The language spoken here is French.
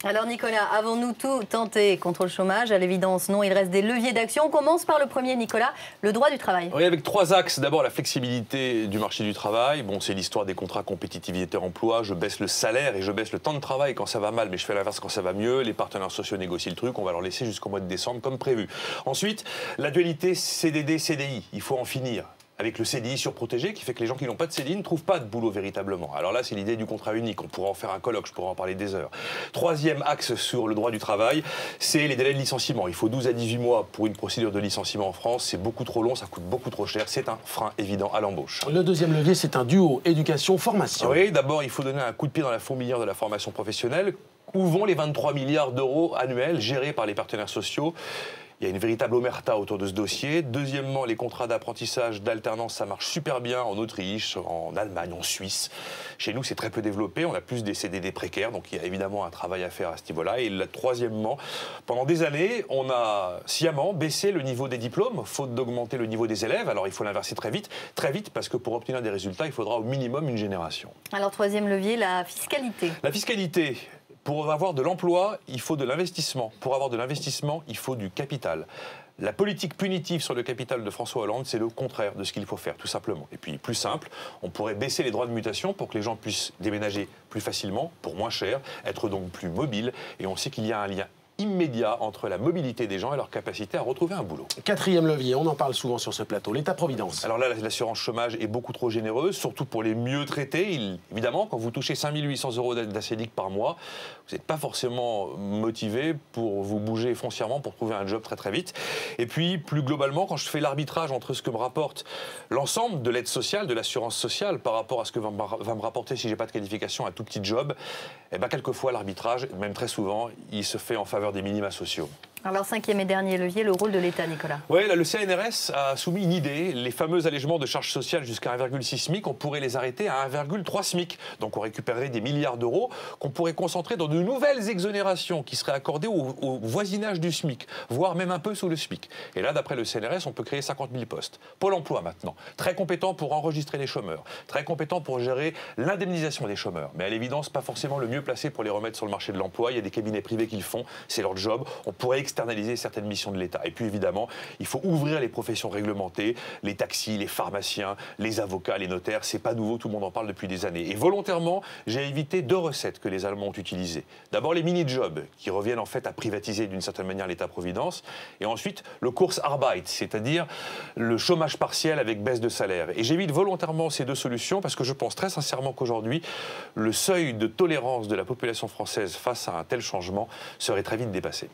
Alors Nicolas, avons-nous tout tenté contre le chômage? À l'évidence, non, il reste des leviers d'action. On commence par le premier, Nicolas, le droit du travail. Oui, avec 3 axes. D'abord, la flexibilité du marché du travail. Bon, c'est l'histoire des contrats compétitivité-emploi. Je baisse le salaire et je baisse le temps de travail quand ça va mal, mais je fais l'inverse quand ça va mieux. Les partenaires sociaux négocient le truc. On va leur laisser jusqu'au mois de décembre comme prévu. Ensuite, la dualité CDD-CDI. Il faut en finir avec le CDI surprotégé qui fait que les gens qui n'ont pas de CDI ne trouvent pas de boulot véritablement. Alors là, c'est l'idée du contrat unique. On pourra en faire un colloque, je pourrais en parler des heures. Troisième axe sur le droit du travail, c'est les délais de licenciement. Il faut 12 à 18 mois pour une procédure de licenciement en France. C'est beaucoup trop long, ça coûte beaucoup trop cher. C'est un frein évident à l'embauche. Le deuxième levier, c'est un duo éducation-formation. Oui, d'abord, il faut donner un coup de pied dans la fourmilière de la formation professionnelle. Où vont les 23 milliards d'euros annuels gérés par les partenaires sociaux ? Il y a une véritable omerta autour de ce dossier. Deuxièmement, les contrats d'apprentissage, d'alternance, ça marche super bien en Autriche, en Allemagne, en Suisse. Chez nous, c'est très peu développé. On a plus des CDD précaires, donc il y a évidemment un travail à faire à ce niveau-là. Et troisièmement, pendant des années, on a sciemment baissé le niveau des diplômes, faute d'augmenter le niveau des élèves. Alors il faut l'inverser très vite, parce que pour obtenir des résultats, il faudra au minimum une génération. Alors troisième levier, la fiscalité. La fiscalité. Pour avoir de l'emploi, il faut de l'investissement. Pour avoir de l'investissement, il faut du capital. La politique punitive sur le capital de François Hollande, c'est le contraire de ce qu'il faut faire, tout simplement. Et puis, plus simple, on pourrait baisser les droits de mutation pour que les gens puissent déménager plus facilement, pour moins cher, être donc plus mobiles. Et on sait qu'il y a un lien immédiat entre la mobilité des gens et leur capacité à retrouver un boulot. Quatrième levier, on en parle souvent sur ce plateau, l'État-providence. Alors là, l'assurance chômage est beaucoup trop généreuse, surtout pour les mieux traités. Évidemment, quand vous touchez 5 800 € d'ACDIC par mois, vous n'êtes pas forcément motivé pour vous bouger foncièrement pour trouver un job très très vite. Et puis, plus globalement, quand je fais l'arbitrage entre ce que me rapporte l'ensemble de l'aide sociale, de l'assurance sociale, par rapport à ce que va me rapporter si j'ai pas de qualification un tout petit job, eh ben, quelquefois l'arbitrage, même très souvent, il se fait en faveur des minima sociaux. Alors cinquième et dernier levier, le rôle de l'État, Nicolas. Oui, là, le CNRS a soumis une idée. Les fameux allègements de charges sociales jusqu'à 1,6 SMIC, on pourrait les arrêter à 1,3 SMIC. Donc on récupérerait des milliards d'euros qu'on pourrait concentrer dans de nouvelles exonérations qui seraient accordées au voisinage du SMIC, voire même un peu sous le SMIC. Et là, d'après le CNRS, on peut créer 50 000 postes. Pôle emploi maintenant, très compétent pour enregistrer les chômeurs, très compétent pour gérer l'indemnisation des chômeurs. Mais à l'évidence, pas forcément le mieux placé pour les remettre sur le marché de l'emploi. Il y a des cabinets privés qui le font, c'est leur job. On pourrait externaliser certaines missions de l'État. Et puis évidemment, il faut ouvrir les professions réglementées, les taxis, les pharmaciens, les avocats, les notaires. C'est pas nouveau, tout le monde en parle depuis des années. Et volontairement, j'ai évité 2 recettes que les Allemands ont utilisées. D'abord les mini-jobs, qui reviennent en fait à privatiser d'une certaine manière l'État-providence. Et ensuite, le Kurzarbeit, c'est-à-dire le chômage partiel avec baisse de salaire. Et j'évite volontairement ces 2 solutions parce que je pense très sincèrement qu'aujourd'hui, le seuil de tolérance de la population française face à un tel changement serait très vite dépassé.